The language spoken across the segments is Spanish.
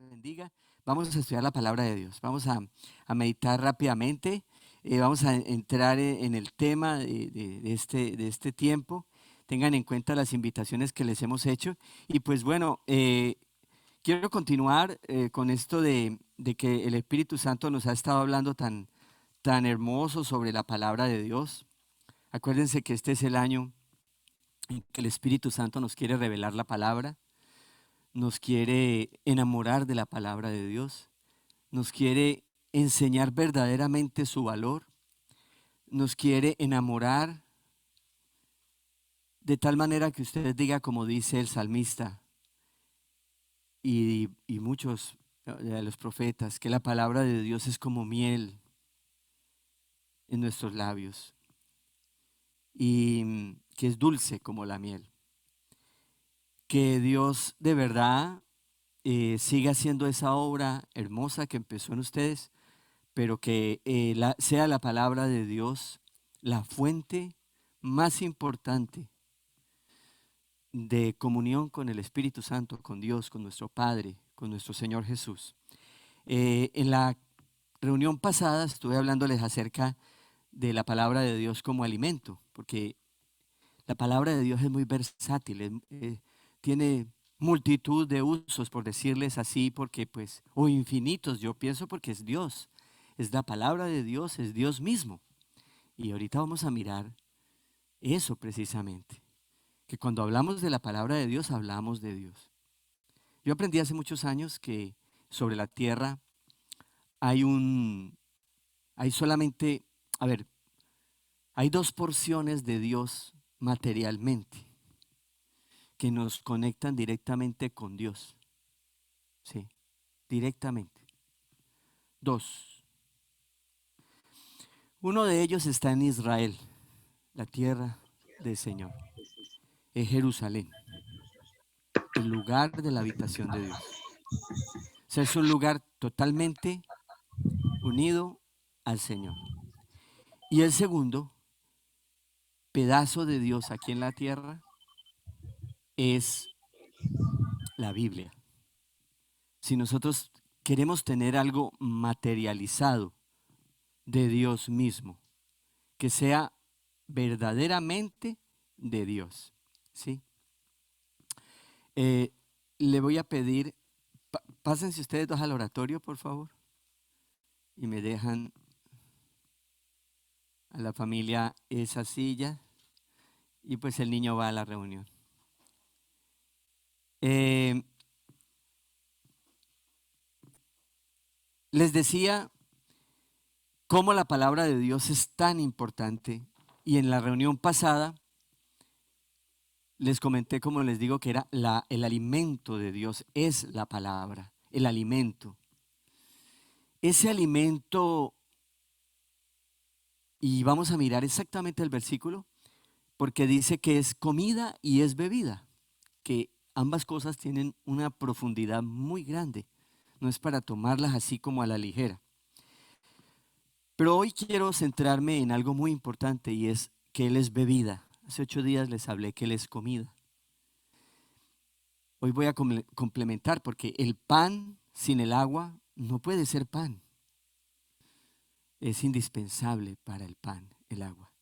bendiga. Vamos a estudiar la palabra de Dios. Vamos a meditar rápidamente. Vamos a entrar en el tema de este tiempo. Tengan en cuenta las invitaciones que les hemos hecho. Y pues bueno, quiero continuar con esto de que el Espíritu Santo nos ha estado hablando tan hermoso sobre la palabra de Dios. Acuérdense que este es el año en que el Espíritu Santo nos quiere revelar la palabra, nos quiere enamorar de la palabra de Dios, nos quiere enseñar verdaderamente su valor, nos quiere enamorar de tal manera que usted diga como dice el salmista y muchos de los profetas, que la palabra de Dios es como miel en nuestros labios y que es dulce como la miel. Que Dios de verdad siga haciendo esa obra hermosa que empezó en ustedes, pero que sea la palabra de Dios la fuente más importante de comunión con el Espíritu Santo, con Dios, con nuestro Padre, con nuestro Señor Jesús. En la reunión pasada estuve hablándoles acerca de la palabra de Dios como alimento, porque la palabra de Dios es muy versátil, tiene multitud de usos, por decirles así, porque pues, o infinitos, yo pienso porque es Dios, es la palabra de Dios, es Dios mismo. Y ahorita vamos a mirar eso precisamente, que cuando hablamos de la palabra de Dios, hablamos de Dios. Yo aprendí hace muchos años que sobre la tierra hay solamente, a ver, hay dos porciones de Dios materialmente que nos conectan directamente con Dios. Sí, directamente. Dos. Uno de ellos está en Israel, la tierra del Señor. Es Jerusalén, el lugar de la habitación de Dios. O sea, es un lugar totalmente unido al Señor. Y el segundo pedazo de Dios aquí en la tierra es la Biblia. Si nosotros queremos tener algo materializado de Dios mismo, que sea verdaderamente de Dios, ¿sí? Eh, Le voy a pedir, pásense ustedes dos al oratorio, por favor, y me dejan a la familia esa silla, y pues el niño va a la reunión. Eh, Les decía cómo la palabra de Dios es tan importante, y en la reunión pasada les comenté, como les digo, que era el alimento de Dios, es la palabra, el alimento. Ese alimento, y vamos a mirar exactamente el versículo, porque dice que es comida y es bebida, que ambas cosas tienen una profundidad muy grande, no es para tomarlas así como a la ligera. Pero hoy quiero centrarme en algo muy importante y es que Él es bebida. Hace 8 días les hablé que Él es comida. Hoy voy a complementar porque el pan sin el agua no puede ser pan. Es indispensable para el pan, el agua.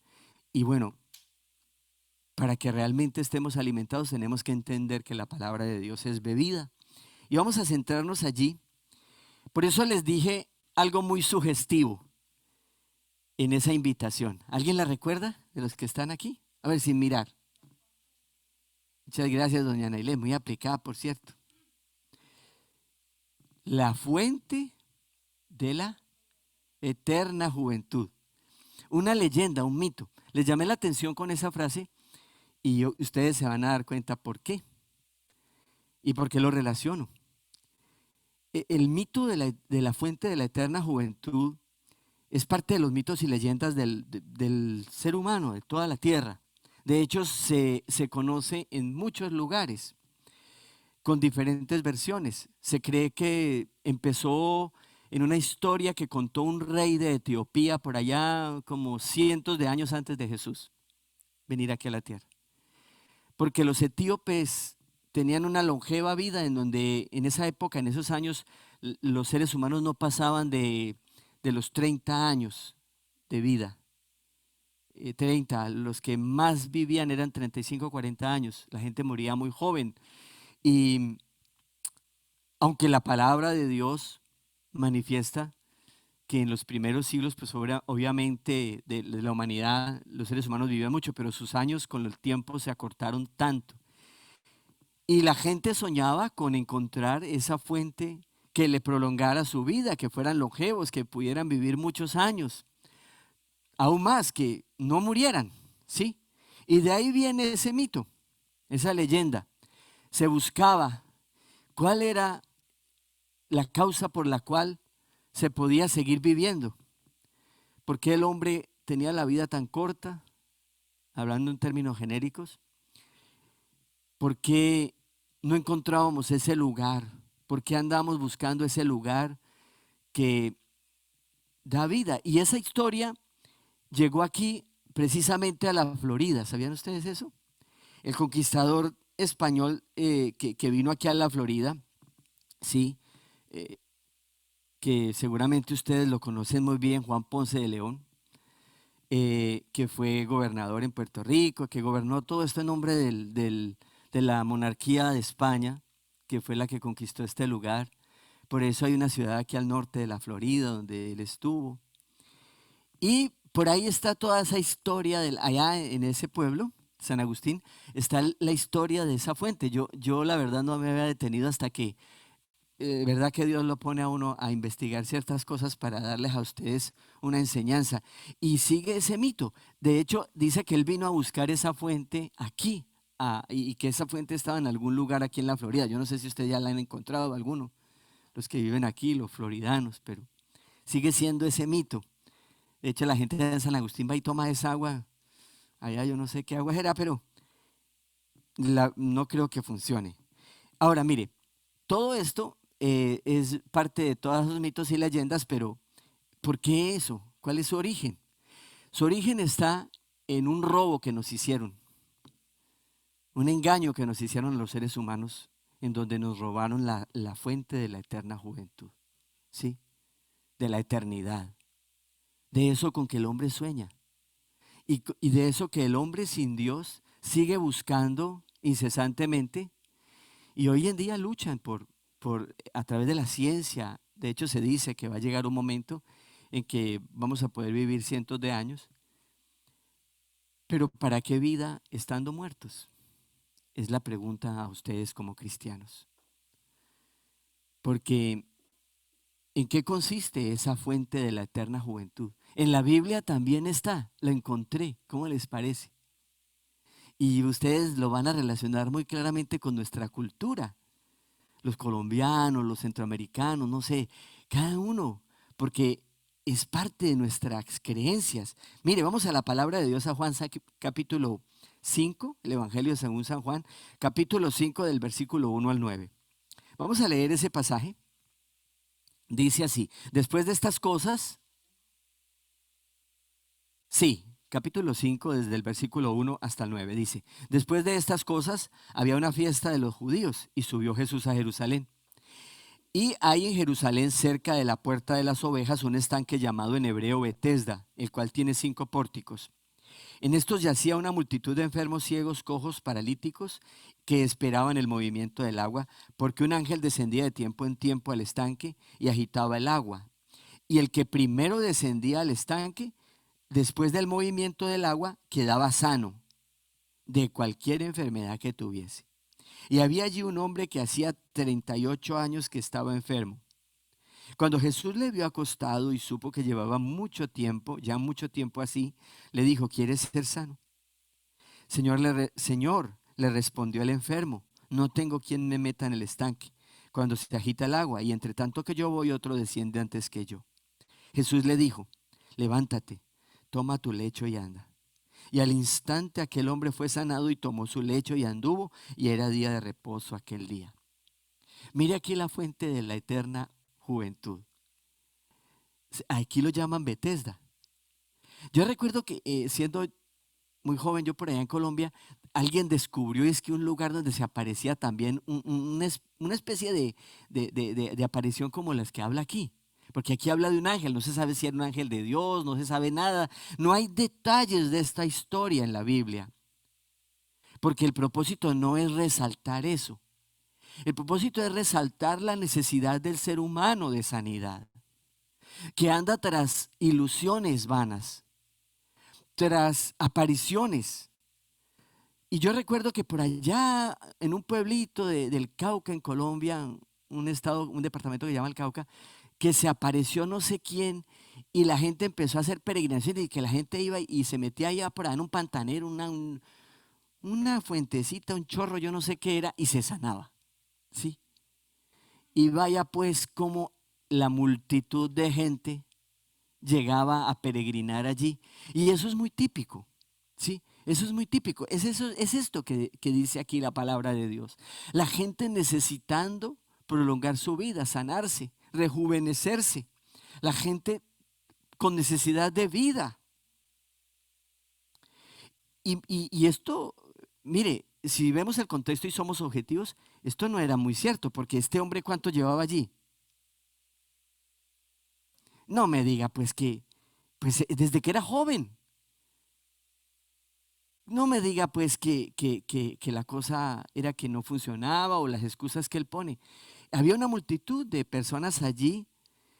Y bueno, para que realmente estemos alimentados tenemos que entender que la palabra de Dios es bebida. Y vamos a centrarnos allí. Por eso les dije algo muy sugestivo en esa invitación. ¿Alguien la recuerda de los que están aquí? A ver, sin mirar. Muchas gracias, doña Nailé, muy aplicada, por cierto. La fuente de la eterna juventud. Una leyenda, un mito. Les llamé la atención con esa frase y ustedes se van a dar cuenta por qué y por qué lo relaciono. El mito de la fuente de la eterna juventud es parte de los mitos y leyendas del ser humano, de toda la tierra. De hecho, se conoce en muchos lugares con diferentes versiones. Se cree que empezó en una historia que contó un rey de Etiopía por allá como cientos de años antes de Jesús venir aquí a la tierra. Porque los etíopes tenían una longeva vida en donde en esa época, en esos años, los seres humanos no pasaban de los 30 años de vida. 30, los que más vivían eran 35, 40 años. La gente moría muy joven. Y aunque la palabra de Dios manifiesta que en los primeros siglos, pues obviamente de la humanidad, los seres humanos vivían mucho, pero sus años con el tiempo se acortaron tanto. Y la gente soñaba con encontrar esa fuente que le prolongara su vida, que fueran longevos, que pudieran vivir muchos años, aún más, que no murieran, ¿sí? Y de ahí viene ese mito, esa leyenda. Se buscaba cuál era la causa por la cual se podía seguir viviendo. ¿Por qué el hombre tenía la vida tan corta? Hablando en términos genéricos. ¿Por qué no encontrábamos ese lugar? ¿Por qué andamos buscando ese lugar que da vida? Y esa historia llegó aquí precisamente a la Florida. ¿Sabían ustedes eso? El conquistador español que vino aquí a la Florida, sí, eh, que seguramente ustedes lo conocen muy bien, Juan Ponce de León, que fue gobernador en Puerto Rico, que gobernó todo esto en nombre de la monarquía de España, que fue la que conquistó este lugar. Por eso hay una ciudad aquí al norte de la Florida donde él estuvo. Y por ahí está toda esa historia, allá en ese pueblo, San Agustín, está la historia de esa fuente. Yo la verdad no me había detenido hasta que verdad que Dios lo pone a uno a investigar ciertas cosas para darles a ustedes una enseñanza. Y sigue ese mito. De hecho, dice que él vino a buscar esa fuente aquí y que esa fuente estaba en algún lugar aquí en la Florida. Yo no sé si ustedes ya la han encontrado, alguno, los que viven aquí, los floridanos, pero sigue siendo ese mito. De hecho, la gente de San Agustín va y toma esa agua. Allá yo no sé qué agua era, pero no creo que funcione. Ahora, mire, todo esto es parte de todos esos mitos y leyendas, pero ¿por qué eso? ¿Cuál es su origen? Su origen está en un robo que nos hicieron, un engaño que nos hicieron los seres humanos, en donde nos robaron la fuente de la eterna juventud, ¿sí? De la eternidad, de eso con que el hombre sueña y de eso que el hombre sin Dios sigue buscando incesantemente. Y hoy en día luchan a través de la ciencia. De hecho, se dice que va a llegar un momento en que vamos a poder vivir cientos de años. Pero ¿para qué vida estando muertos? Es la pregunta a ustedes como cristianos. Porque ¿en qué consiste esa fuente de la eterna juventud? En la Biblia también está, la encontré. ¿Cómo les parece? Y ustedes lo van a relacionar muy claramente con nuestra cultura. Los colombianos, los centroamericanos, no sé, cada uno, porque es parte de nuestras creencias. Mire, vamos a la palabra de Dios, a Juan capítulo 5, el Evangelio según San Juan, capítulo 5 del versículo 1 al 9. Vamos a leer ese pasaje. Dice así: después de estas cosas, sí, capítulo 5 desde el versículo 1 hasta el 9, dice: después de estas cosas había una fiesta de los judíos y subió Jesús a Jerusalén. Y hay en Jerusalén, cerca de la puerta de las ovejas, un estanque llamado en hebreo Betesda, el cual tiene 5 pórticos. En estos yacía una multitud de enfermos, ciegos, cojos, paralíticos, que esperaban el movimiento del agua, porque un ángel descendía de tiempo en tiempo al estanque y agitaba el agua. Y el que primero descendía al estanque, después del movimiento del agua, quedaba sano de cualquier enfermedad que tuviese. Y había allí un hombre que hacía 38 años que estaba enfermo. Cuando Jesús le vio acostado y supo que llevaba mucho tiempo, ya mucho tiempo así, le dijo: ¿quieres ser sano? Señor, le respondió el enfermo: no tengo quien me meta en el estanque cuando se agita el agua, y entre tanto que yo voy, otro desciende antes que yo. Jesús le dijo: levántate, toma tu lecho y anda. Y al instante aquel hombre fue sanado y tomó su lecho y anduvo, y era día de reposo aquel día. Mire aquí la fuente de la eterna juventud. Aquí lo llaman Betesda. Yo recuerdo que siendo muy joven, yo por allá en Colombia, alguien descubrió es que un lugar donde se aparecía también una especie de aparición como las que habla aquí. Porque aquí habla de un ángel, no se sabe si era un ángel de Dios, no se sabe nada. No hay detalles de esta historia en la Biblia. Porque el propósito no es resaltar eso. El propósito es resaltar la necesidad del ser humano de sanidad, que anda tras ilusiones vanas, tras apariciones. Y yo recuerdo que por allá, en un pueblito del Cauca, en Colombia, un estado, un departamento que se llama el Cauca, que se apareció no sé quién y la gente empezó a hacer peregrinaciones y que la gente iba y se metía allá por allá en un pantanero, una fuentecita, un chorro, yo no sé qué era, y se sanaba, ¿sí? Y vaya pues como la multitud de gente llegaba a peregrinar allí. Y eso es muy típico, ¿sí? Eso es muy típico. Es esto que dice aquí la palabra de Dios. La gente necesitando prolongar su vida, sanarse, rejuvenecerse. La gente con necesidad de vida. Y esto, mire, si vemos el contexto y somos objetivos, esto no era muy cierto, porque este hombre, ¿cuánto llevaba allí? No me diga pues que, pues desde que era joven. No me diga pues que la cosa era que no funcionaba o las excusas que él pone. Había una multitud de personas allí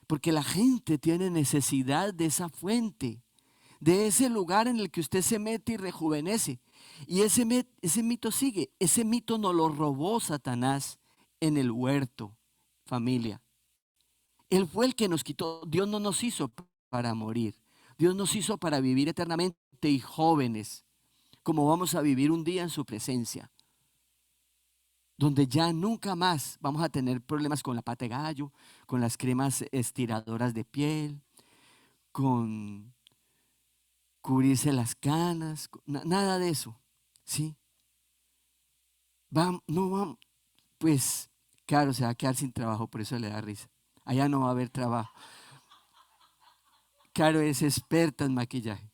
porque la gente tiene necesidad de esa fuente, de ese lugar en el que usted se mete y rejuvenece. Y ese mito sigue, ese mito nos lo robó Satanás en el huerto, familia. Él fue el que nos quitó. Dios no nos hizo para morir. Dios nos hizo para vivir eternamente y jóvenes, como vamos a vivir un día en su presencia, donde ya nunca más vamos a tener problemas con la pata de gallo, con las cremas estiradoras de piel, con cubrirse las canas, nada de eso, ¿sí? No vamos, pues, claro, se va a quedar sin trabajo, por eso le da risa. Allá no va a haber trabajo. Caro es experta en maquillaje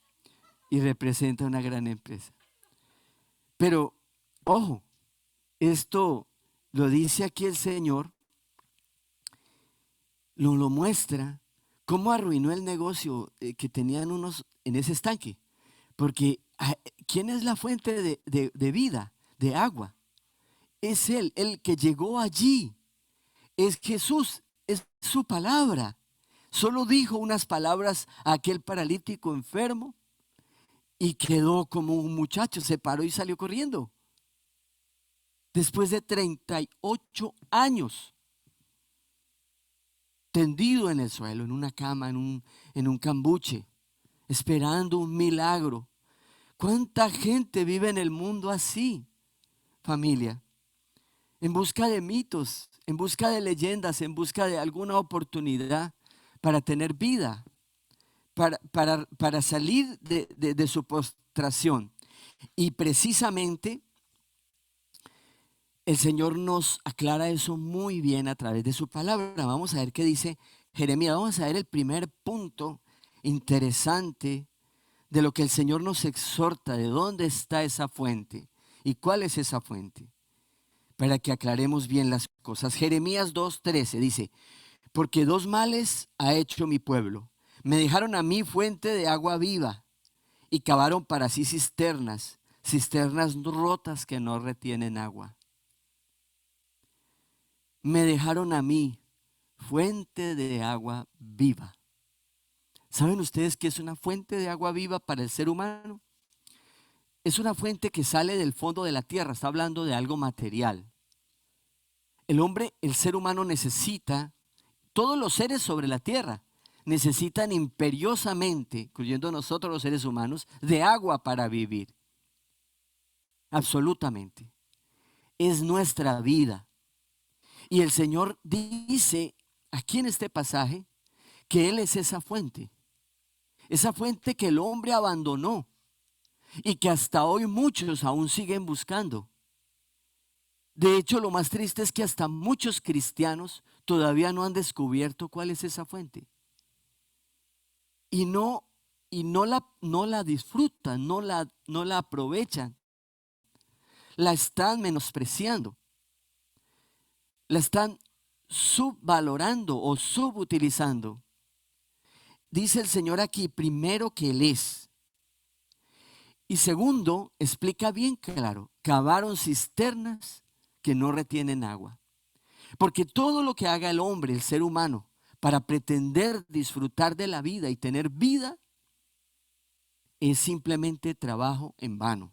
y representa una gran empresa. Pero, ojo, esto lo dice aquí el Señor, lo muestra, cómo arruinó el negocio que tenían unos en ese estanque. Porque ¿quién es la fuente de vida, de agua? Es Él, el que llegó allí. Es Jesús, es su palabra. Solo dijo unas palabras a aquel paralítico enfermo y quedó como un muchacho, se paró y salió corriendo. Después de 38 años tendido en el suelo, en una cama, en un cambuche, esperando un milagro. ¿Cuánta gente vive en el mundo así, familia? En busca de mitos, en busca de leyendas, en busca de alguna oportunidad para tener vida, para salir de su postración. Y precisamente el Señor nos aclara eso muy bien a través de su palabra. Vamos a ver qué dice Jeremías. Vamos a ver el primer punto interesante de lo que el Señor nos exhorta, de dónde está esa fuente y cuál es esa fuente, para que aclaremos bien las cosas. Jeremías 2:13 dice: porque dos males ha hecho mi pueblo. Me dejaron a mí fuente de agua viva y cavaron para sí cisternas, cisternas rotas que no retienen agua. Me dejaron a mí fuente de agua viva. ¿Saben ustedes qué es una fuente de agua viva para el ser humano? Es una fuente que sale del fondo de la tierra, está hablando de algo material. El hombre, el ser humano necesita, todos los seres sobre la tierra necesitan imperiosamente, incluyendo nosotros los seres humanos, de agua para vivir. Absolutamente. Es nuestra vida. Y el Señor dice aquí en este pasaje que Él es esa fuente que el hombre abandonó y que hasta hoy muchos aún siguen buscando. De hecho, lo más triste es que hasta muchos cristianos todavía no han descubierto cuál es esa fuente. Y no la disfrutan, no la aprovechan. la están menospreciando, la están subvalorando o subutilizando. Dice el Señor aquí, primero, que Él es. Y segundo, explica bien claro, cavaron cisternas que no retienen agua. Porque todo lo que haga el hombre, el ser humano, para pretender disfrutar de la vida y tener vida, es simplemente trabajo en vano.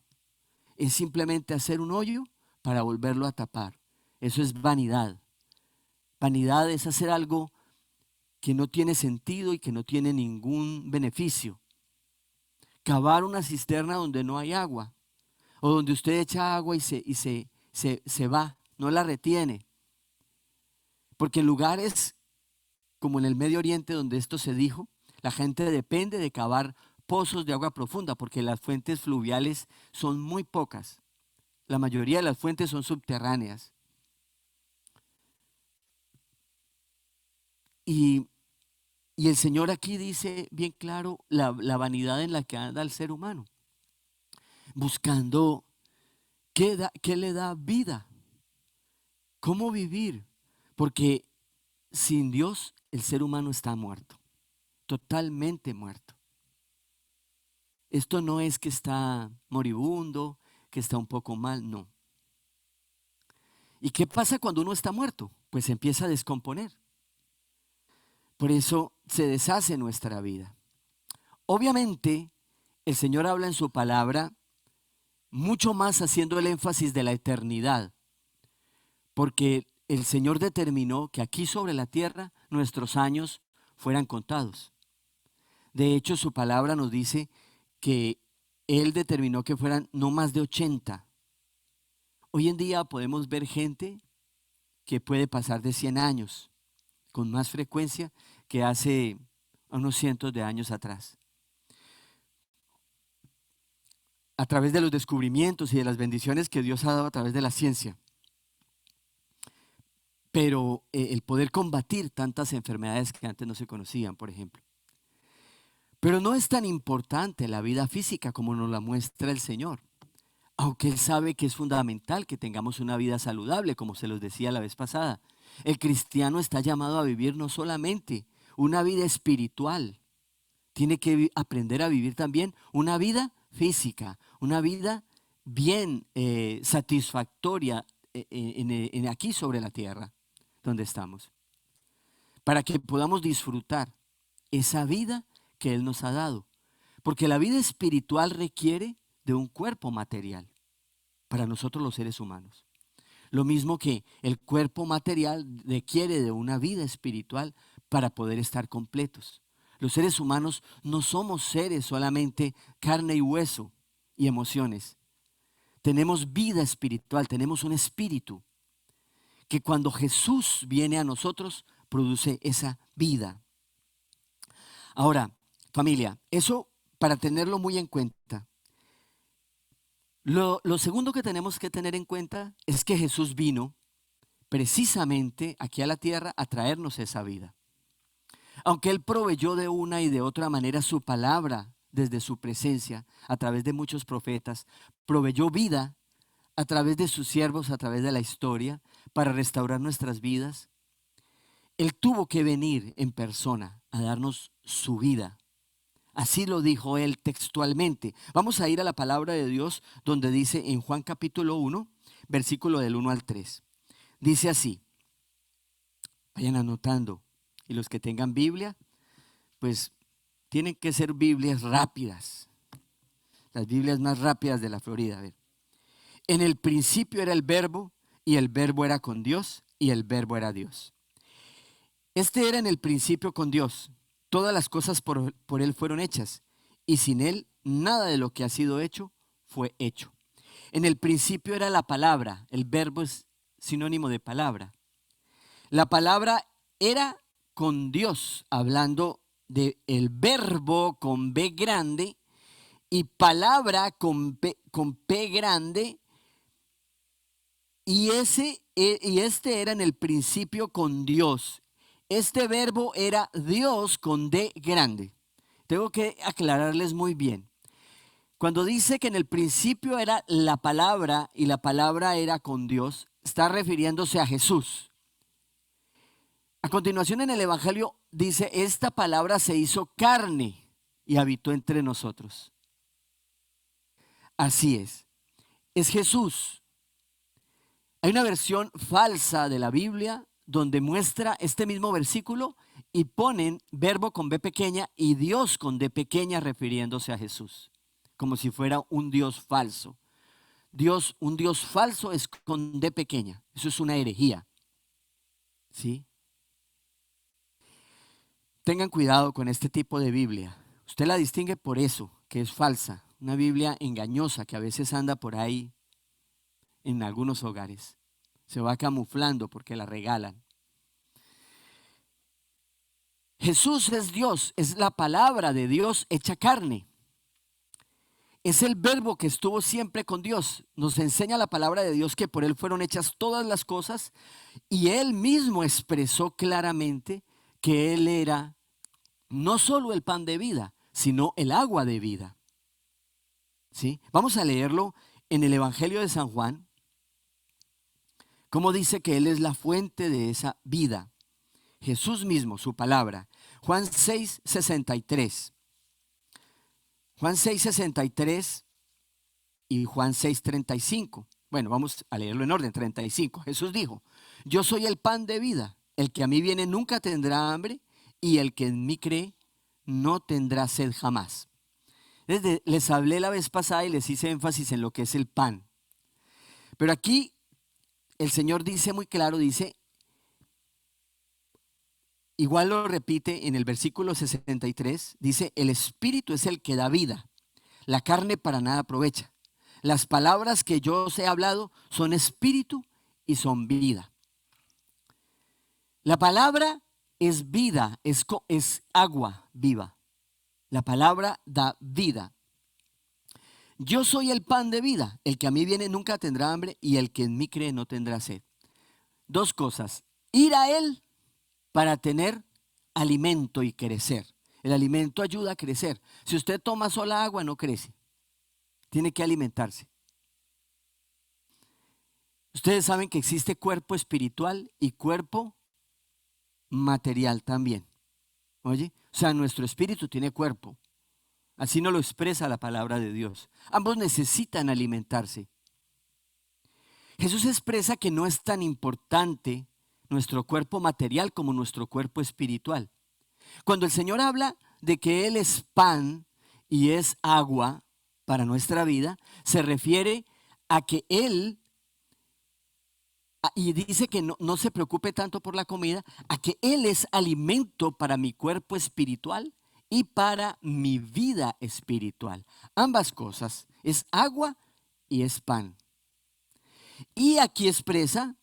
Es simplemente hacer un hoyo para volverlo a tapar. Eso es vanidad. Vanidad es hacer algo que no tiene sentido y que no tiene ningún beneficio. Cavar una cisterna donde no hay agua, o donde usted echa agua y se va, no la retiene. Porque en lugares como en el Medio Oriente, donde esto se dijo, la gente depende de cavar pozos de agua profunda, porque las fuentes fluviales son muy pocas. La mayoría de las fuentes son subterráneas. Y el Señor aquí dice bien claro la vanidad en la que anda el ser humano, buscando qué le da vida, cómo vivir, porque sin Dios el ser humano está muerto, totalmente muerto. Esto no es que está moribundo, que está un poco mal, no. ¿Y qué pasa cuando uno está muerto? Pues se empieza a descomponer. Por eso se deshace nuestra vida. Obviamente, el Señor habla en su palabra mucho más haciendo el énfasis de la eternidad, porque el Señor determinó que aquí sobre la tierra nuestros años fueran contados. De hecho, su palabra nos dice que Él determinó que fueran no más de 80. Hoy en día podemos ver gente que puede pasar de 100 años con más frecuencia que hace unos cientos de años atrás. A través de los descubrimientos y de las bendiciones que Dios ha dado a través de la ciencia. Pero el poder combatir tantas enfermedades que antes no se conocían, por ejemplo. Pero no es tan importante la vida física como nos la muestra el Señor. Aunque Él sabe que es fundamental que tengamos una vida saludable, como se los decía la vez pasada. El cristiano está llamado a vivir no solamente una vida espiritual, tiene que aprender a vivir también una vida física, una vida bien satisfactoria aquí sobre la tierra donde estamos, para que podamos disfrutar esa vida que Él nos ha dado. Porque la vida espiritual requiere de un cuerpo material para nosotros los seres humanos. Lo mismo que el cuerpo material requiere de una vida espiritual para poder estar completos. Los seres humanos no somos seres solamente carne y hueso y emociones. Tenemos vida espiritual, tenemos un espíritu que cuando Jesús viene a nosotros produce esa vida. Ahora, familia, eso para tenerlo muy en cuenta. Lo segundo que tenemos que tener en cuenta es que Jesús vino precisamente aquí a la tierra a traernos esa vida. Aunque Él proveyó de una y de otra manera su palabra desde su presencia, a través de muchos profetas, proveyó vida a través de sus siervos, a través de la historia, para restaurar nuestras vidas. Él tuvo que venir en persona a darnos su vida. Así lo dijo Él textualmente. Vamos a ir a la palabra de Dios donde dice en Juan capítulo 1, versículo del 1 al 3. Dice así, vayan anotando. Y los que tengan Biblia, pues tienen que ser Biblias rápidas. Las Biblias más rápidas de la Florida. A ver. En el principio era el Verbo, y el Verbo era con Dios, y el Verbo era Dios. Este era en el principio con Dios. Todas las cosas por Él fueron hechas, y sin Él nada de lo que ha sido hecho fue hecho. En el principio era la palabra. El Verbo es sinónimo de palabra. La palabra era con Dios, hablando de el Verbo con B grande y palabra con P grande, y este era en el principio con Dios. Este Verbo era Dios con D grande. Tengo que aclararles muy bien. Cuando dice que en el principio era la palabra y la palabra era con Dios, está refiriéndose a Jesús. A continuación en el Evangelio dice, esta palabra se hizo carne y habitó entre nosotros. Así es Jesús. Hay una versión falsa de la Biblia donde muestra este mismo versículo y ponen verbo con B pequeña y Dios con D pequeña refiriéndose a Jesús, como si fuera un Dios falso. Un Dios falso es con D pequeña. Eso es una herejía. ¿Sí? Tengan cuidado con este tipo de Biblia. Usted la distingue por eso, que es falsa. Una Biblia engañosa que a veces anda por ahí en algunos hogares. Se va camuflando porque la regalan. Jesús es Dios, es la palabra de Dios hecha carne. Es el verbo que estuvo siempre con Dios. Nos enseña la palabra de Dios que por Él fueron hechas todas las cosas y Él mismo expresó claramente que Él era no solo el pan de vida, sino el agua de vida. ¿Sí? Vamos a leerlo en el Evangelio de San Juan, cómo dice que Él es la fuente de esa vida. Jesús mismo, su palabra. Juan 6:63. Juan 6:63 y Juan 6:35. Bueno, vamos a leerlo en orden, 35. Jesús dijo, yo soy el pan de vida. El que a mí viene nunca tendrá hambre y el que en mí cree no tendrá sed jamás. Les hablé la vez pasada y les hice énfasis en lo que es el pan. Pero aquí el Señor dice muy claro, dice, igual lo repite en el versículo 63, dice, el espíritu es el que da vida, la carne para nada aprovecha. Las palabras que yo os he hablado son espíritu y son vida. La palabra es vida, es agua viva. La palabra da vida. Yo soy el pan de vida, el que a mí viene nunca tendrá hambre y el que en mí cree no tendrá sed. Dos cosas, ir a Él para tener alimento y crecer. El alimento ayuda a crecer. Si usted toma sola agua no crece, tiene que alimentarse. Ustedes saben que existe cuerpo espiritual y cuerpo material también. Oye, o sea, nuestro espíritu tiene cuerpo. Así nos lo expresa la palabra de Dios. Ambos necesitan alimentarse. Jesús expresa que no es tan importante nuestro cuerpo material como nuestro cuerpo espiritual. Cuando el Señor habla de que Él es pan y es agua para nuestra vida, se refiere a que Él, y dice que no se preocupe tanto por la comida, a que Él es alimento para mi cuerpo espiritual y para mi vida espiritual. Ambas cosas, es agua y es pan. Y aquí expresa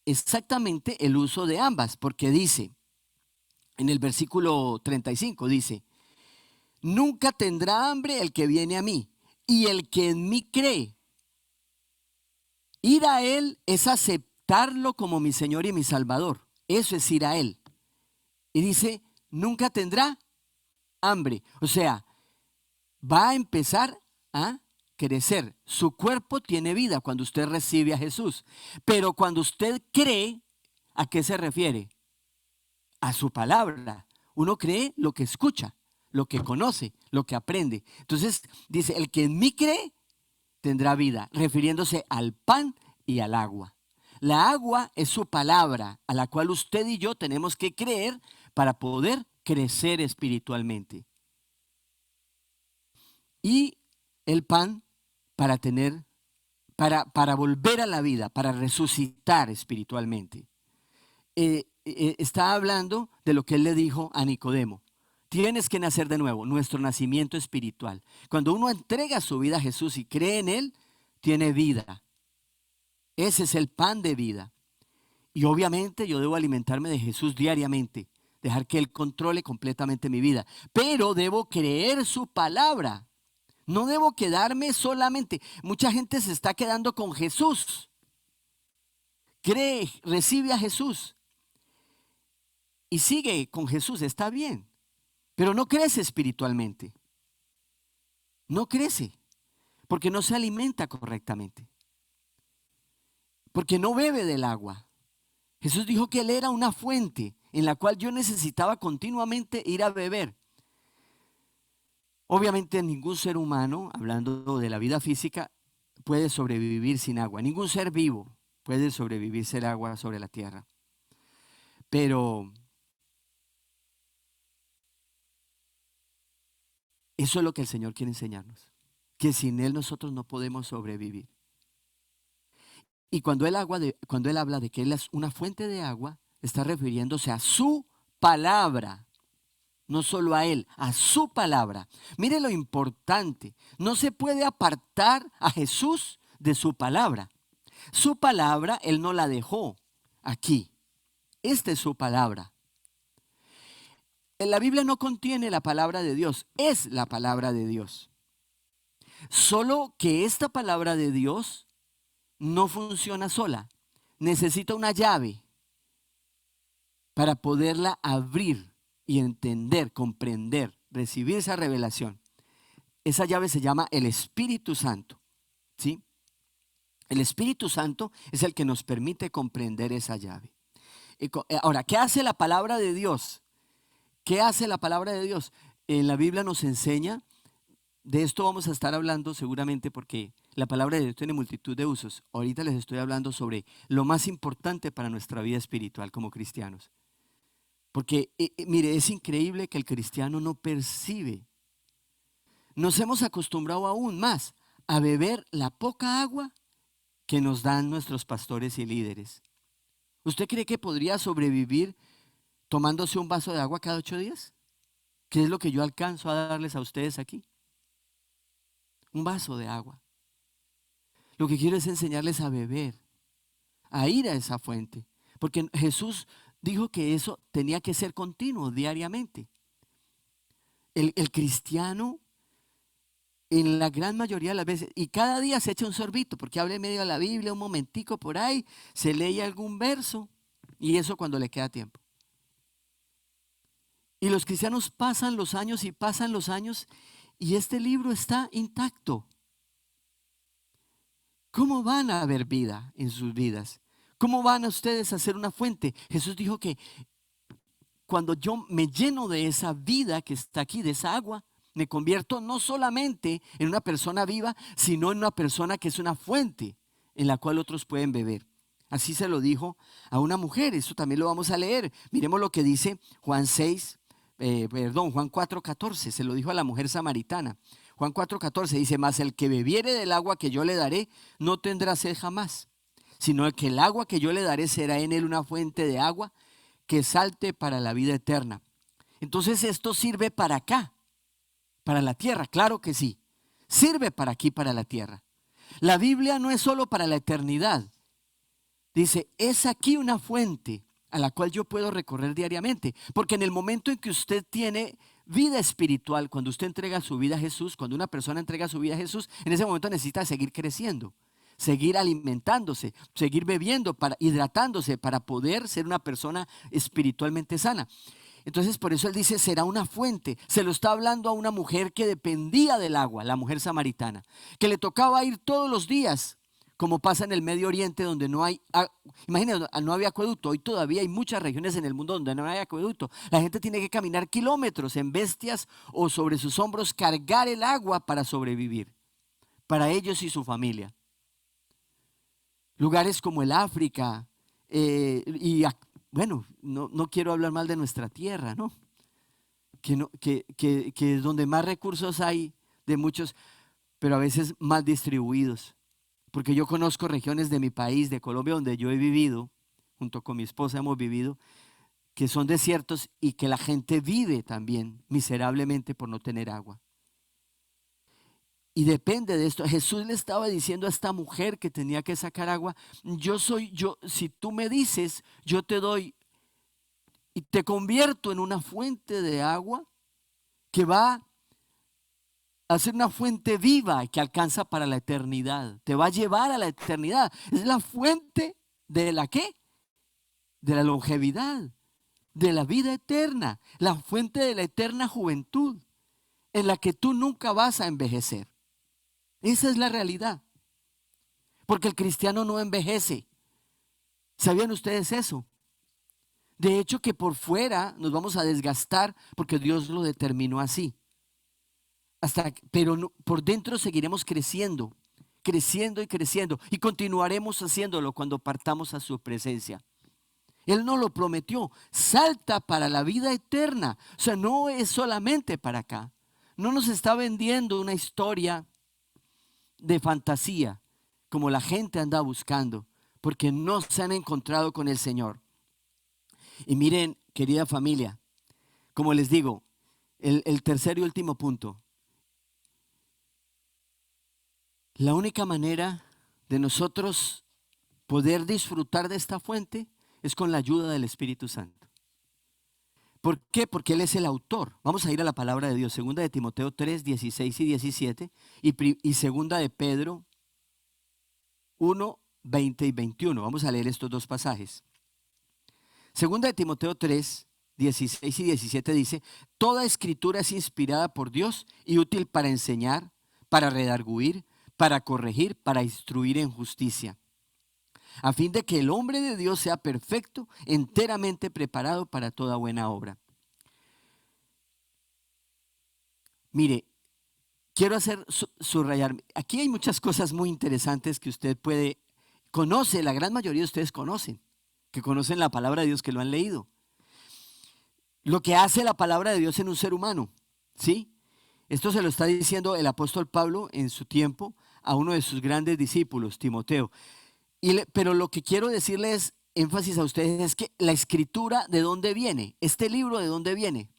exactamente el uso de ambas, porque dice, en el versículo 35, dice, nunca tendrá hambre el que viene a mí, y el que en mí cree. Ir a Él es aceptarlo como mi Señor y mi Salvador. Eso es ir a Él. Y dice, nunca tendrá hambre. O sea, va a empezar a crecer. Su cuerpo tiene vida cuando usted recibe a Jesús. Pero cuando usted cree, ¿a qué se refiere? A su palabra. Uno cree lo que escucha, lo que conoce, lo que aprende. Entonces dice, el que en mí cree tendrá vida, refiriéndose al pan y al agua. La agua es su palabra, a la cual usted y yo tenemos que creer para poder crecer espiritualmente. Y el pan para volver a la vida, para resucitar espiritualmente. Está hablando de lo que él le dijo a Nicodemo. Tienes que nacer de nuevo, nuestro nacimiento espiritual. Cuando uno entrega su vida a Jesús y cree en Él, tiene vida. Ese es el pan de vida. Y obviamente yo debo alimentarme de Jesús diariamente, dejar que Él controle completamente mi vida. Pero debo creer su palabra. No debo quedarme solamente. Mucha gente se está quedando con Jesús. Cree, recibe a Jesús. Y sigue con Jesús, está bien. Pero no crece espiritualmente. No crece. porque no se alimenta correctamente, porque no bebe del agua. Jesús dijo que Él era una fuente en la cual yo necesitaba continuamente ir a beber. Obviamente ningún ser humano, hablando de la vida física, puede sobrevivir sin agua. Ningún ser vivo puede sobrevivir sin agua sobre la tierra. Pero eso es lo que el Señor quiere enseñarnos, que sin Él nosotros no podemos sobrevivir. Y cuando Él habla de que Él es una fuente de agua, está refiriéndose a su palabra. No solo a Él, a su palabra. Mire lo importante, no se puede apartar a Jesús de su palabra. Su palabra Él no la dejó aquí. Esta es su palabra. En la Biblia no contiene la palabra de Dios, es la palabra de Dios. Solo que esta palabra de Dios no funciona sola. Necesita una llave para poderla abrir y entender, comprender, recibir esa revelación. Esa llave se llama el Espíritu Santo, ¿sí? El Espíritu Santo es el que nos permite comprender esa llave. Ahora, ¿qué hace la palabra de Dios? ¿Qué hace la palabra de Dios? En la Biblia nos enseña, de esto vamos a estar hablando seguramente porque la palabra de Dios tiene multitud de usos. Ahorita les estoy hablando sobre lo más importante para nuestra vida espiritual como cristianos. Porque, mire, es increíble que el cristiano no percibe. Nos hemos acostumbrado aún más a beber la poca agua que nos dan nuestros pastores y líderes. ¿Usted cree que podría sobrevivir tomándose un vaso de agua cada 8 días? ¿Qué es lo que yo alcanzo a darles a ustedes aquí? Un vaso de agua. Lo que quiero es enseñarles a beber, a ir a esa fuente. Porque Jesús dijo que eso tenía que ser continuo, diariamente. El cristiano, en la gran mayoría de las veces, y cada día se echa un sorbito, porque habla en medio de la Biblia, un momentico por ahí, se lee algún verso, y eso cuando le queda tiempo. Y los cristianos pasan los años y pasan los años, y este libro está intacto. ¿Cómo van a haber vida en sus vidas? ¿Cómo van a ustedes a ser una fuente? Jesús dijo que cuando yo me lleno de esa vida que está aquí, de esa agua, me convierto no solamente en una persona viva, sino en una persona que es una fuente en la cual otros pueden beber. Así se lo dijo a una mujer, eso también lo vamos a leer. Miremos lo que dice Juan 4:14, se lo dijo a la mujer samaritana. Juan 4:14 dice, mas el que bebiere del agua que yo le daré, no tendrá sed jamás, sino que el agua que yo le daré será en él una fuente de agua que salte para la vida eterna. Entonces esto sirve para acá, para la tierra, claro que sí. Sirve para aquí, para la tierra. La Biblia no es solo para la eternidad. Dice, es aquí una fuente a la cual yo puedo recorrer diariamente. Porque en el momento en que usted tiene vida espiritual, cuando usted entrega su vida a Jesús, cuando una persona entrega su vida a Jesús, en ese momento necesita seguir creciendo, seguir alimentándose, seguir bebiendo, hidratándose para poder ser una persona espiritualmente sana. Entonces por eso él dice, será una fuente. Se lo está hablando a una mujer que dependía del agua, la mujer samaritana, que le tocaba ir todos los días, como pasa en el Medio Oriente donde no hay, imagínense, no había acueducto. Hoy todavía hay muchas regiones en el mundo donde no hay acueducto. La gente tiene que caminar kilómetros en bestias o sobre sus hombros cargar el agua para sobrevivir, para ellos y su familia. Lugares como el África, bueno, no quiero hablar mal de nuestra tierra, ¿no? Que es donde más recursos hay de muchos, pero a veces mal distribuidos. Porque yo conozco regiones de mi país, de Colombia, donde yo he vivido, junto con mi esposa hemos vivido, que son desiertos y que la gente vive también miserablemente por no tener agua. Y depende de esto. Jesús le estaba diciendo a esta mujer que tenía que sacar agua, si tú me dices, yo te doy y te convierto en una fuente de agua que va a ser una fuente viva que alcanza para la eternidad. Te va a llevar a la eternidad. Es la fuente de la ¿qué? De la longevidad, de la vida eterna, la fuente de la eterna juventud, en la que tú nunca vas a envejecer. Esa es la realidad. Porque el cristiano no envejece. ¿Sabían ustedes eso? De hecho, que por fuera nos vamos a desgastar porque Dios lo determinó así. Pero por dentro seguiremos creciendo, creciendo y creciendo. Y continuaremos haciéndolo cuando partamos a su presencia. Él nos lo prometió. Salta para la vida eterna. O sea, no es solamente para acá. No nos está vendiendo una historia de fantasía como la gente anda buscando, porque no se han encontrado con el Señor. Y miren, querida familia, como les digo, el tercer y último punto. La única manera de nosotros poder disfrutar de esta fuente es con la ayuda del Espíritu Santo. ¿Por qué? Porque Él es el autor. Vamos a ir a la palabra de Dios, segunda de Timoteo 3, 16 y 17, y segunda de Pedro 1, 20 y 21. Vamos a leer estos dos pasajes. Segunda de Timoteo 3, 16 y 17 dice: toda escritura es inspirada por Dios y útil para enseñar, para redarguir, para corregir, para instruir en justicia, a fin de que el hombre de Dios sea perfecto, enteramente preparado para toda buena obra. Mire, quiero subrayar, aquí hay muchas cosas muy interesantes que usted conoce, la gran mayoría de ustedes conocen, que conocen la palabra de Dios, que lo han leído. Lo que hace la palabra de Dios en un ser humano, ¿sí? Esto se lo está diciendo el apóstol Pablo en su tiempo a uno de sus grandes discípulos, Timoteo. Pero lo que quiero decirles, énfasis a ustedes, es que la escritura, ¿de dónde viene? Este libro, ¿de dónde viene?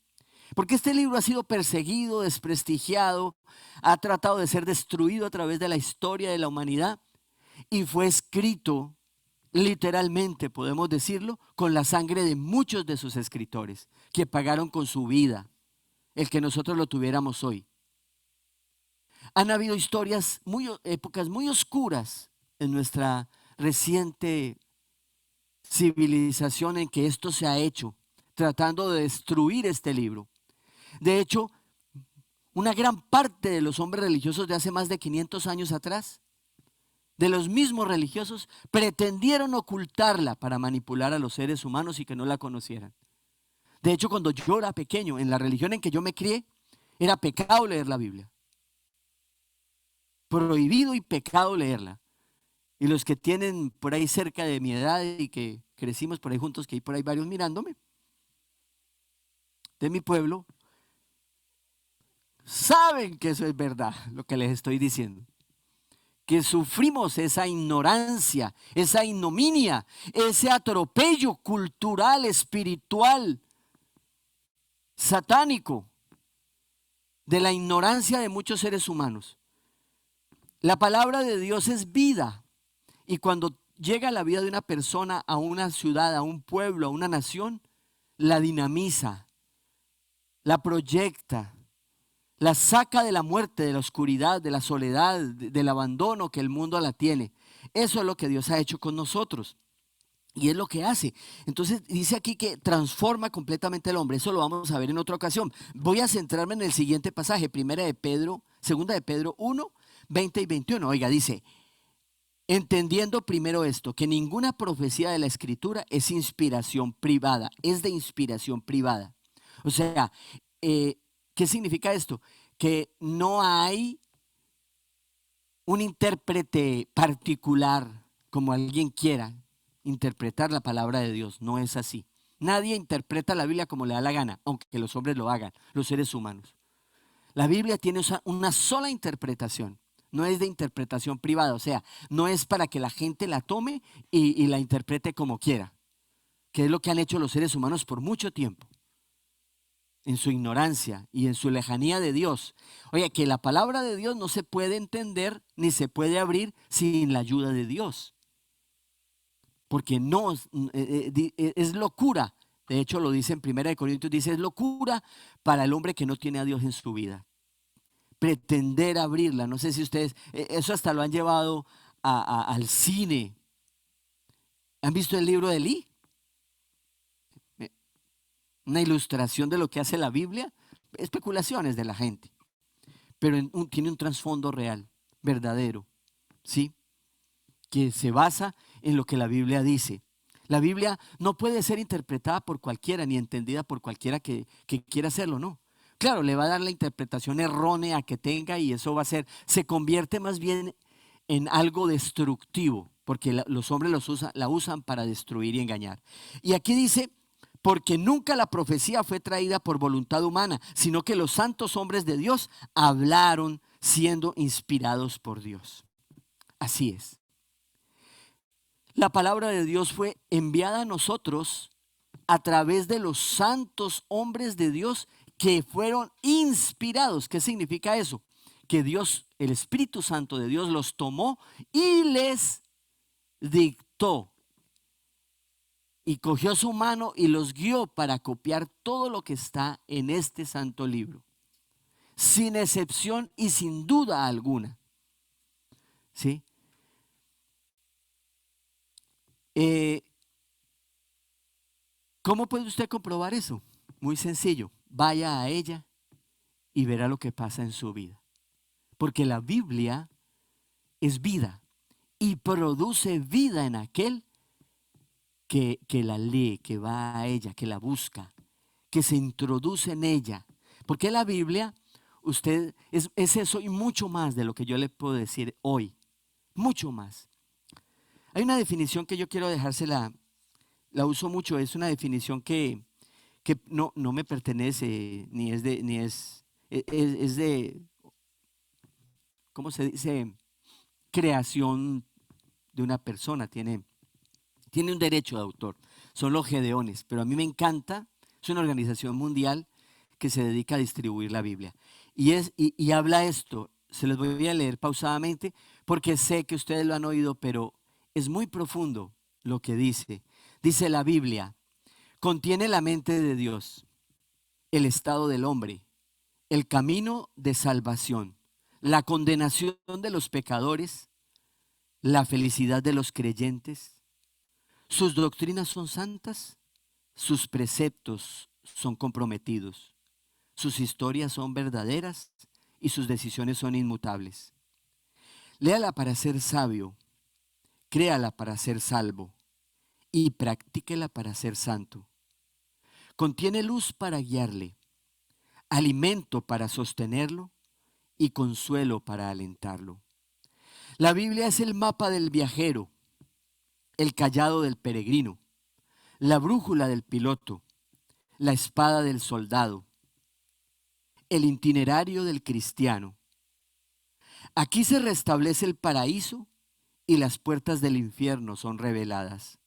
Porque este libro ha sido perseguido, desprestigiado, ha tratado de ser destruido a través de la historia de la humanidad y fue escrito, literalmente podemos decirlo, con la sangre de muchos de sus escritores que pagaron con su vida el que nosotros lo tuviéramos hoy. Han habido épocas muy oscuras en nuestra reciente civilización en que esto se ha hecho, tratando de destruir este libro. De hecho, una gran parte de los hombres religiosos de hace más de 500 años atrás, de los mismos religiosos, pretendieron ocultarla para manipular a los seres humanos y que no la conocieran. De hecho, cuando yo era pequeño, en la religión en que yo me crié, era pecado leer la Biblia. Prohibido y pecado leerla. Y los que tienen por ahí cerca de mi edad y que crecimos por ahí juntos, que hay por ahí varios mirándome, de mi pueblo, saben que eso es verdad, lo que les estoy diciendo. Que sufrimos esa ignorancia, esa ignominia, ese atropello cultural, espiritual, satánico, de la ignorancia de muchos seres humanos. La palabra de Dios es vida. Y cuando llega la vida de una persona a una ciudad, a un pueblo, a una nación, la dinamiza, la proyecta, la saca de la muerte, de la oscuridad, de la soledad, del abandono que el mundo la tiene. Eso es lo que Dios ha hecho con nosotros. Y es lo que hace. Entonces dice aquí que transforma completamente al hombre. Eso lo vamos a ver en otra ocasión. Voy a centrarme en el siguiente pasaje, segunda de Pedro 1, 20 y 21. Oiga, dice: entendiendo primero esto, que ninguna profecía de la Escritura es inspiración privada, es de inspiración privada. O sea, ¿qué significa esto? Que no hay un intérprete particular como alguien quiera interpretar la palabra de Dios. No es así. Nadie interpreta la Biblia como le da la gana, aunque los hombres lo hagan, los seres humanos. La Biblia tiene una sola interpretación. No es de interpretación privada, o sea, no es para que la gente la tome y la interprete como quiera, que es lo que han hecho los seres humanos por mucho tiempo, en su ignorancia y en su lejanía de Dios. Oye, que la palabra de Dios no se puede entender ni se puede abrir sin la ayuda de Dios, porque no es locura. De hecho, lo dice en 1 Corintios, dice: es locura para el hombre que no tiene a Dios en su vida pretender abrirla. No sé si ustedes, eso hasta lo han llevado al cine. ¿Han visto el libro de Lee? Una ilustración de lo que hace la Biblia. Especulaciones de la gente, pero tiene un trasfondo real. verdadero, ¿sí? Que se basa en lo que la Biblia dice. La Biblia no puede ser interpretada por cualquiera ni entendida por cualquiera que quiera hacerlo, no. Claro, le va a dar la interpretación errónea que tenga y eso va a ser, se convierte más bien en algo destructivo, porque los hombres la usan para destruir y engañar. Y aquí dice, porque nunca la profecía fue traída por voluntad humana, sino que los santos hombres de Dios hablaron siendo inspirados por Dios. Así es. La palabra de Dios fue enviada a nosotros a través de los santos hombres de Dios que fueron inspirados. ¿Qué significa eso? Que Dios, el Espíritu Santo de Dios, los tomó y les dictó. Y cogió su mano y los guió para copiar todo lo que está en este santo libro. Sin excepción y sin duda alguna. ¿Sí? ¿Cómo puede usted comprobar eso? Muy sencillo. Vaya a ella y verá lo que pasa en su vida. Porque la Biblia es vida y produce vida en aquel que la lee, que va a ella, que la busca, que se introduce en ella. Porque la Biblia, usted es eso y mucho más de lo que yo le puedo decir hoy. Mucho más. Hay una definición que yo quiero dejársela, la uso mucho, es una definición que no me pertenece, ni es de, es de, ¿cómo se dice? Creación de una persona, tiene un derecho de autor, son los Gedeones, pero a mí me encanta, es una organización mundial que se dedica a distribuir la Biblia. Y habla esto, se los voy a leer pausadamente porque sé que ustedes lo han oído, pero es muy profundo lo que dice. Dice la Biblia, contiene la mente de Dios, el estado del hombre, el camino de salvación, la condenación de los pecadores, la felicidad de los creyentes. Sus doctrinas son santas, sus preceptos son comprometidos, sus historias son verdaderas y sus decisiones son inmutables. Léala para ser sabio, créala para ser salvo y practíquela para ser santo. Contiene luz para guiarle, alimento para sostenerlo y consuelo para alentarlo. La Biblia es el mapa del viajero, el cayado del peregrino, la brújula del piloto, la espada del soldado, el itinerario del cristiano. Aquí se restablece el paraíso y las puertas del infierno son reveladas.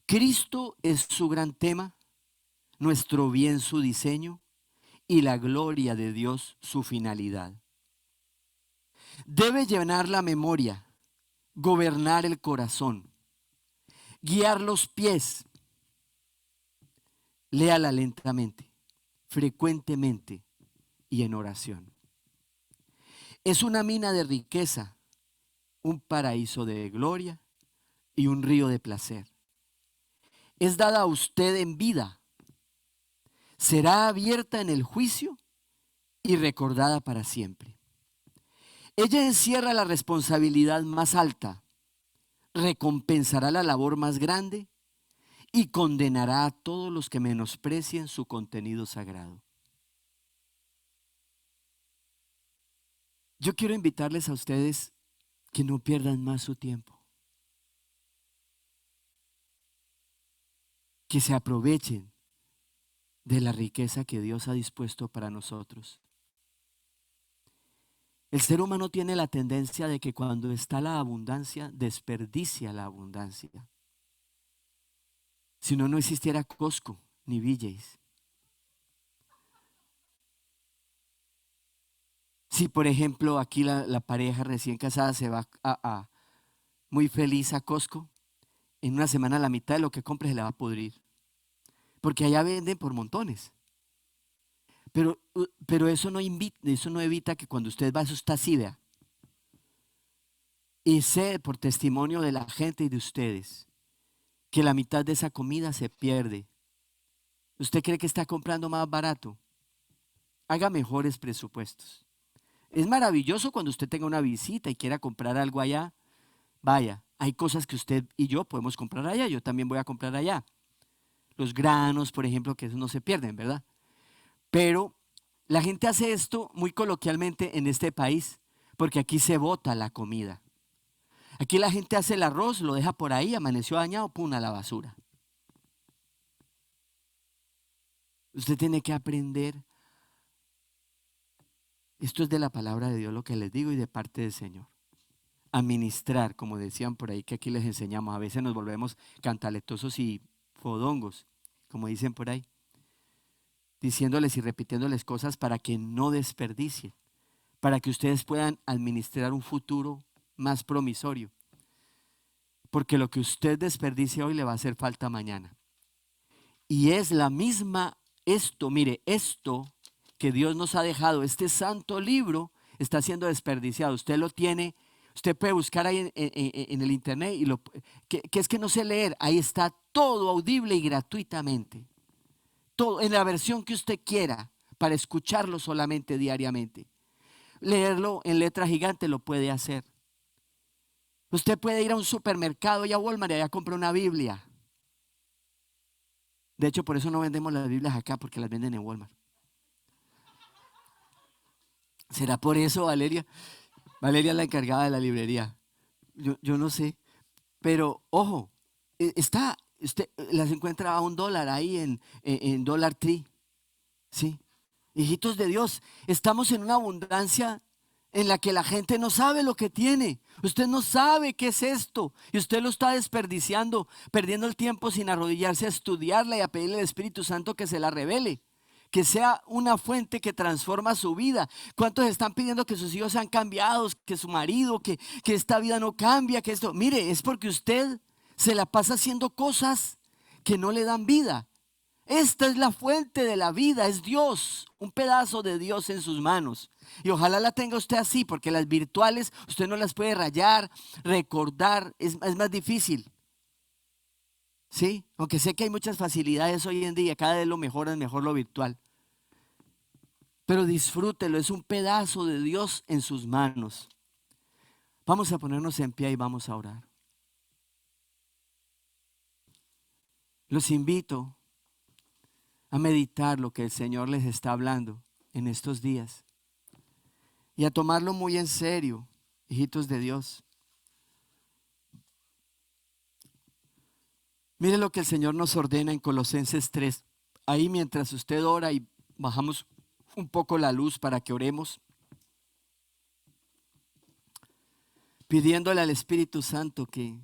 Cristo es su gran tema, nuestro bien su diseño y la gloria de Dios su finalidad. Debe llenar la memoria, gobernar el corazón, guiar los pies. Léala lentamente, frecuentemente y en oración. Es una mina de riqueza, un paraíso de gloria y un río de placer. Es dada a usted en vida, será abierta en el juicio y recordada para siempre. Ella encierra la responsabilidad más alta, recompensará la labor más grande y condenará a todos los que menosprecien su contenido sagrado. Yo quiero invitarles a ustedes que no pierdan más su tiempo, que se aprovechen de la riqueza que Dios ha dispuesto para nosotros. El ser humano tiene la tendencia de que cuando está la abundancia, desperdicia la abundancia. Si no, no existiera Costco ni BJ's. Si, por ejemplo, aquí la pareja recién casada se va muy feliz a Costco, en una semana la mitad de lo que compre se le va a pudrir. Porque allá venden por montones. Pero eso no evita que cuando usted va, eso está así, vea. Y sé por testimonio de la gente y de ustedes que la mitad de esa comida se pierde. ¿Usted cree que está comprando más barato? Haga mejores presupuestos. Es maravilloso cuando usted tenga una visita y quiera comprar algo allá. Vaya, hay cosas que usted y yo podemos comprar allá. Yo también voy a comprar allá. Los granos, por ejemplo, que esos no se pierden, ¿verdad? Pero la gente hace esto muy coloquialmente en este país, porque aquí se bota la comida. Aquí la gente hace el arroz, lo deja por ahí, amaneció dañado, pum, a la basura. Usted tiene que aprender. Esto es de la palabra de Dios lo que les digo y de parte del Señor. Administrar, como decían por ahí que aquí les enseñamos. A veces nos volvemos cantaletosos y fodongos, como dicen por ahí, diciéndoles y repitiéndoles cosas para que no desperdicien, para que ustedes puedan administrar un futuro más promisorio. Porque lo que usted desperdicia hoy le va a hacer falta mañana. Y es la misma, esto, mire, esto que Dios nos ha dejado, este santo libro está siendo desperdiciado. Usted lo tiene, usted puede buscar ahí en el internet y que es que no sé leer, ahí está todo audible y gratuitamente. Todo, en la versión que usted quiera, para escucharlo solamente diariamente. Leerlo en letra gigante lo puede hacer. Usted puede ir a un supermercado y a Walmart y allá compra una Biblia. De hecho, por eso no vendemos las Biblias acá, porque las venden en Walmart. ¿Será por eso, Valeria? Valeria es la encargada de la librería. Yo no sé. Pero, ojo, usted las encuentra a $1 ahí en Dollar Tree. Sí. Hijitos de Dios, estamos en una abundancia en la que la gente no sabe lo que tiene. Usted no sabe qué es esto y usted lo está desperdiciando, perdiendo el tiempo sin arrodillarse a estudiarla y a pedirle al Espíritu Santo que se la revele, que sea una fuente que transforma su vida. ¿Cuántos están pidiendo que sus hijos sean cambiados, que su marido, que esta vida no cambia, que esto? Mire, es porque usted se la pasa haciendo cosas que no le dan vida. Esta es la fuente de la vida, es Dios, un pedazo de Dios en sus manos. Y ojalá la tenga usted así, porque las virtuales usted no las puede rayar, recordar, es más difícil. ¿Sí? Aunque sé que hay muchas facilidades hoy en día, cada vez lo mejor es mejor lo virtual. Pero disfrútelo, es un pedazo de Dios en sus manos. Vamos a ponernos en pie y vamos a orar. Los invito a meditar lo que el Señor les está hablando en estos días. Y a tomarlo muy en serio, hijitos de Dios. Mire lo que el Señor nos ordena en Colosenses 3. Ahí mientras usted ora y bajamos un poco la luz para que oremos, pidiéndole al Espíritu Santo que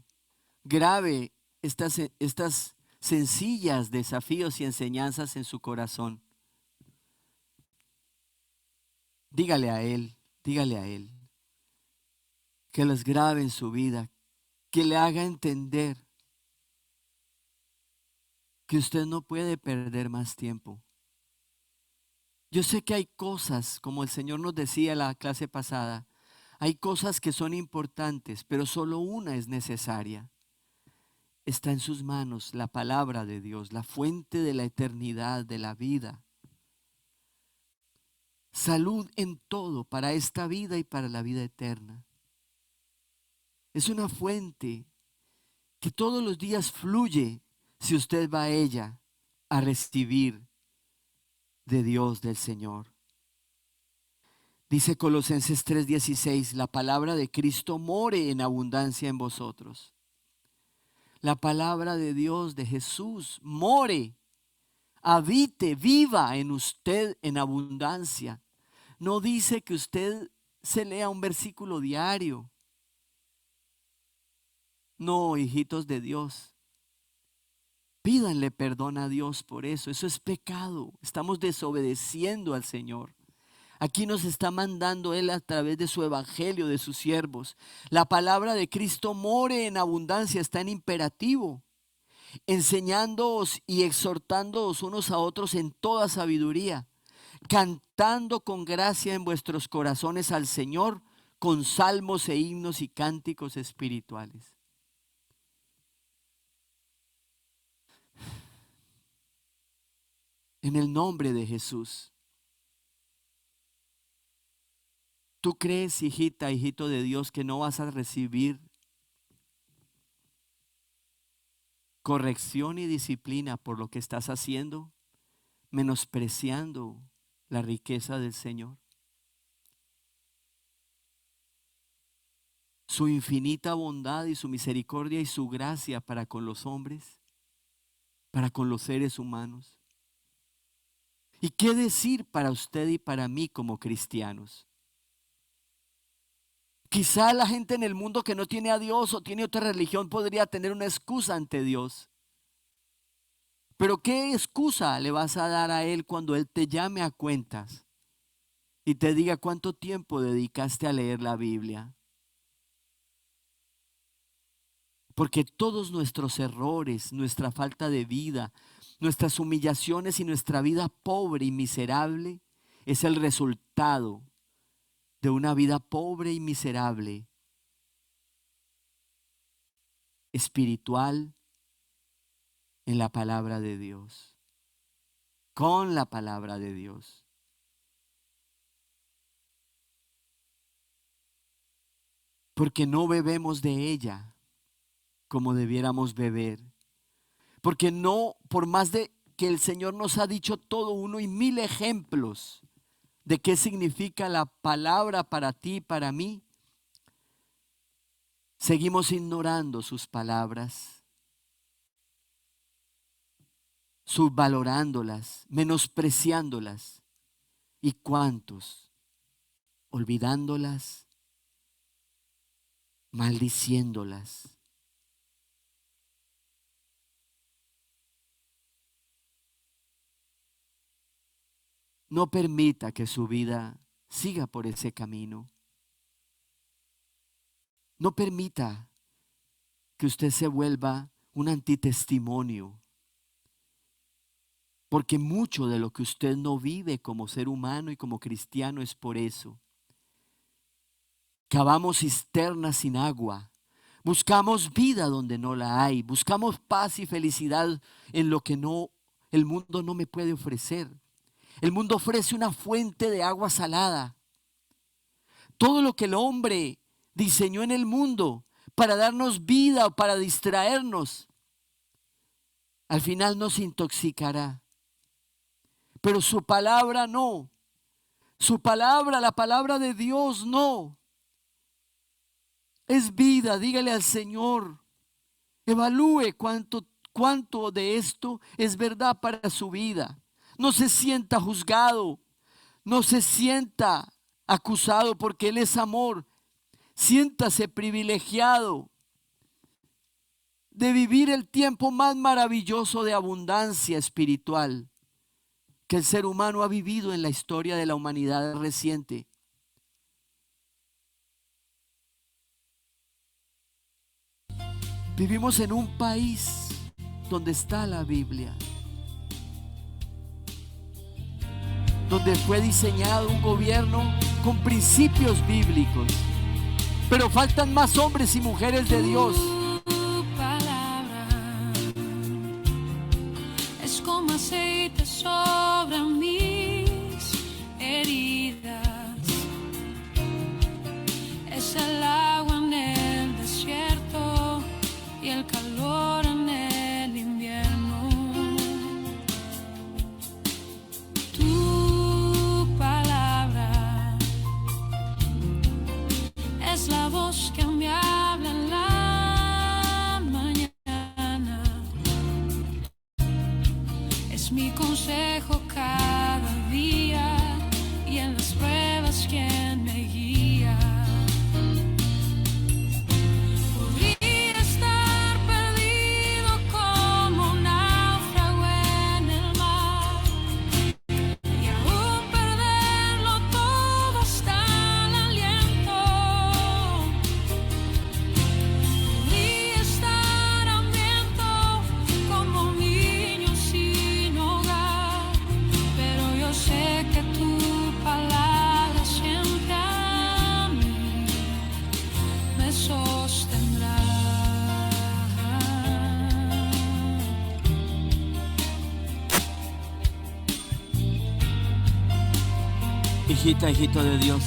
grabe estas sencillas desafíos y enseñanzas en su corazón. Dígale a Él, que las grabe en su vida, que le haga entender que usted no puede perder más tiempo. Yo sé que hay cosas, como el Señor nos decía en la clase pasada, hay cosas que son importantes, pero solo una es necesaria. Está en sus manos la palabra de Dios, la fuente de la eternidad, de la vida. Salud en todo para esta vida y para la vida eterna. Es una fuente que todos los días fluye si usted va a ella a recibir de Dios, del Señor. Dice Colosenses 3:16, la palabra de Cristo more en abundancia en vosotros. La palabra de Dios, de Jesús, more, habite, viva en usted en abundancia. No dice que usted se lea un versículo diario. No, hijitos de Dios. Pídanle perdón a Dios por eso. Eso es pecado. Estamos desobedeciendo al Señor. Aquí nos está mandando Él a través de su evangelio, de sus siervos. La palabra de Cristo more en abundancia, está en imperativo, enseñándoos y exhortándoos unos a otros en toda sabiduría, cantando con gracia en vuestros corazones al Señor con salmos e himnos y cánticos espirituales. En el nombre de Jesús. ¿Tú crees, hijita, hijito de Dios, que no vas a recibir corrección y disciplina por lo que estás haciendo, menospreciando la riqueza del Señor? Su infinita bondad y su misericordia y su gracia para con los hombres, para con los seres humanos. ¿Y qué decir para usted y para mí como cristianos? Quizá la gente en el mundo que no tiene a Dios o tiene otra religión podría tener una excusa ante Dios. Pero ¿qué excusa le vas a dar a Él cuando Él te llame a cuentas y te diga cuánto tiempo dedicaste a leer la Biblia? Porque todos nuestros errores, nuestra falta de vida, nuestras humillaciones y nuestra vida pobre y miserable es el resultado de una vida pobre y miserable, espiritual, en la palabra de Dios, con la palabra de Dios. Porque no bebemos de ella como debiéramos beber. Porque no, por más de que el Señor nos ha dicho todo uno y mil ejemplos de qué significa la palabra para ti y para mí, seguimos ignorando sus palabras, subvalorándolas, menospreciándolas. ¿Y cuántos? Olvidándolas, maldiciéndolas. No permita que su vida siga por ese camino. No permita que usted se vuelva un antitestimonio. Porque mucho de lo que usted no vive como ser humano y como cristiano es por eso. Cavamos cisternas sin agua. Buscamos vida donde no la hay. Buscamos paz y felicidad en lo que el mundo no me puede ofrecer. El mundo ofrece una fuente de agua salada. Todo lo que el hombre diseñó en el mundo para darnos vida o para distraernos, al final nos intoxicará. Pero su palabra no. Su palabra, la palabra de Dios no. Es vida. Dígale al Señor. Evalúe cuánto de esto es verdad para su vida. No se sienta juzgado. No se sienta acusado porque Él es amor. Siéntase privilegiado de vivir el tiempo más maravilloso de abundancia espiritual que el ser humano ha vivido en la historia de la humanidad reciente. Vivimos en un país donde está la Biblia, donde fue diseñado un gobierno con principios bíblicos, pero faltan más hombres y mujeres de Dios. Tu palabra es como aceite sobre mis heridas, es el agua en el desierto y el calor en el invierno. Tu palabra es la voz que me habla en la mañana, es mi consejo cada día y en las pruebas quien me guía. Podría estar perdido como un náufrago en el mar y aún perderlo todo hasta el aliento. Podría estar hambriento como un niño sin hogar, pero yo sé que tu palabra siempre a mí me sostendrá. Hijita, hijito de Dios,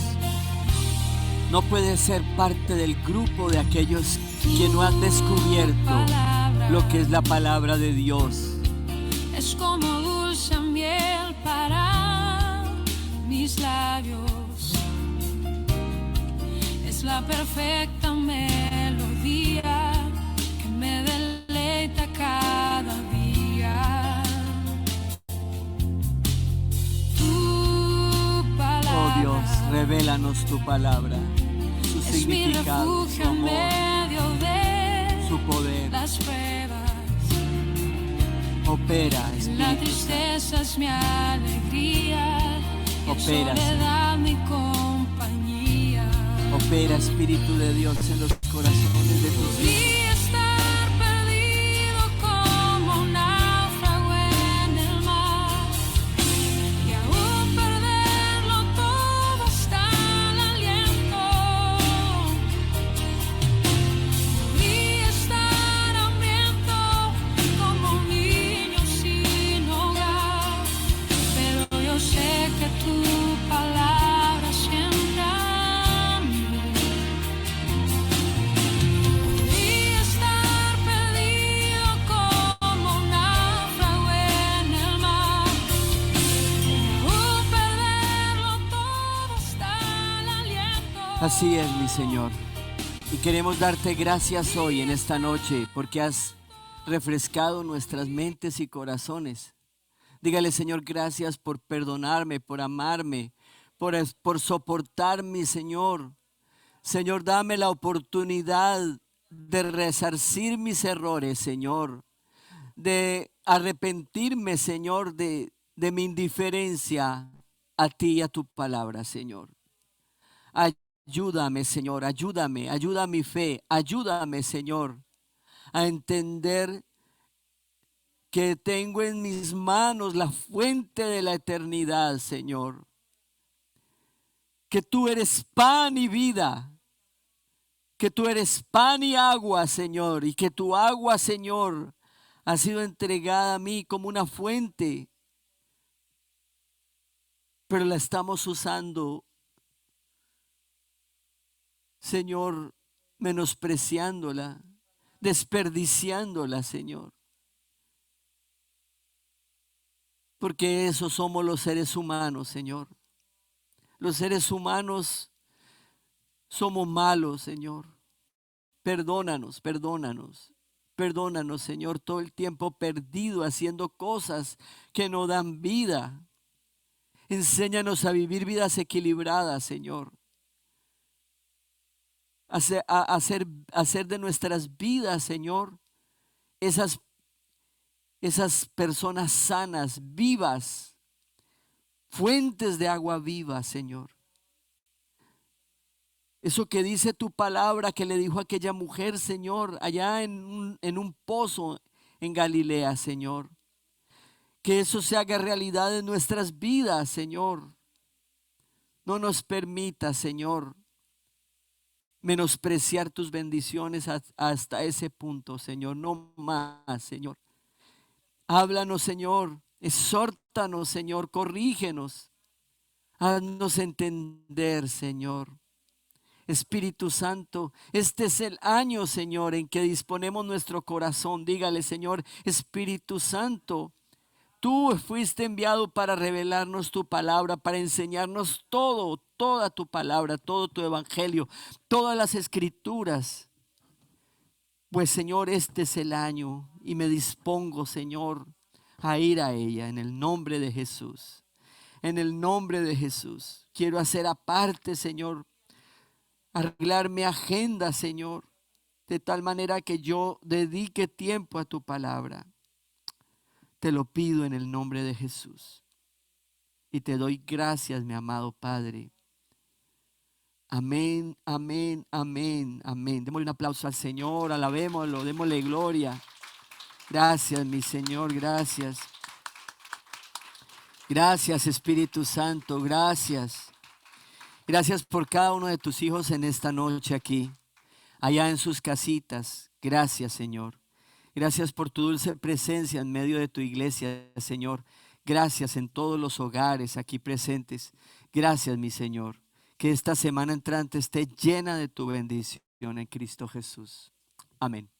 No puedes ser parte del grupo de aquellos que no han descubierto lo que es la palabra de Dios. Es como dulce miel para mis labios. Es la perfecta melodía que me deleita cada día. Tu palabra, Oh Dios, revélanos tu palabra, su es mi significado, su refugio en amor, medio de su poder. las pruebas. Opera, La Espíritu Santo. tristeza es mi alegría, y Opera, soledad mi compañía. Opera, Espíritu de Dios, en los corazones de tus hijos. Y estar perdido como un náufrago en el mar, y aún perderlo todo hasta el aliento. Y estar hambriento como un niño sin hogar, pero yo sé que tu palabra siempre a mí. Y estar perdido como un náufrago en el mar, y aún perderlo todo hasta el aliento. Así es, mi Señor. Y queremos darte gracias hoy en esta noche porque has refrescado nuestras mentes y corazones. Dígale, Señor, gracias por perdonarme, por amarme, por soportarme, Señor. Señor, dame la oportunidad de resarcir mis errores, Señor. De arrepentirme, Señor, de mi indiferencia a ti y a tu palabra, Señor. Ayúdame, Señor, ayúdame, ayuda mi fe, ayúdame, Señor, a entender que tengo en mis manos la fuente de la eternidad, Señor. Que tú eres pan y vida, que tú eres pan y agua, Señor, y que tu agua, Señor, ha sido entregada a mí como una fuente, pero la estamos usando, Señor, menospreciándola, desperdiciándola, Señor. Porque eso somos los seres humanos, Señor. Los seres humanos somos malos, Señor. Perdónanos, perdónanos. Perdónanos, Señor, todo el tiempo perdido haciendo cosas que no dan vida. Enséñanos a vivir vidas equilibradas, Señor. Hacer de nuestras vidas, Señor, esas personas sanas, vivas, fuentes de agua viva, Señor. Eso que dice tu palabra que le dijo a aquella mujer, Señor, allá en un pozo en Galilea, Señor. Que eso se haga realidad en nuestras vidas, Señor. No nos permita, Señor, menospreciar tus bendiciones hasta ese punto, Señor. No más, Señor. Háblanos, Señor. Exhórtanos, Señor. Corrígenos. Haznos entender, Señor. Espíritu Santo, este es el año, Señor, en que disponemos nuestro corazón. Dígale, Señor, Espíritu Santo, tú fuiste enviado para revelarnos tu palabra, para enseñarnos todo, toda tu palabra, todo tu evangelio, todas las escrituras. Pues, Señor, este es el año y me dispongo, Señor, a ir a ella en el nombre de Jesús. En el nombre de Jesús. Quiero hacer aparte, Señor, arreglar mi agenda, Señor, de tal manera que yo dedique tiempo a tu palabra. Te lo pido en el nombre de Jesús. Y te doy gracias, mi amado Padre. Amén, amén, amén, amén. Démosle un aplauso al Señor, alabémoslo, démosle gloria. Gracias, mi Señor, gracias. Gracias, Espíritu Santo, gracias. Gracias por cada uno de tus hijos en esta noche aquí, allá en sus casitas. Gracias, Señor. Gracias por tu dulce presencia en medio de tu iglesia, Señor. Gracias en todos los hogares aquí presentes. Gracias, mi Señor. Que esta semana entrante esté llena de tu bendición en Cristo Jesús. Amén.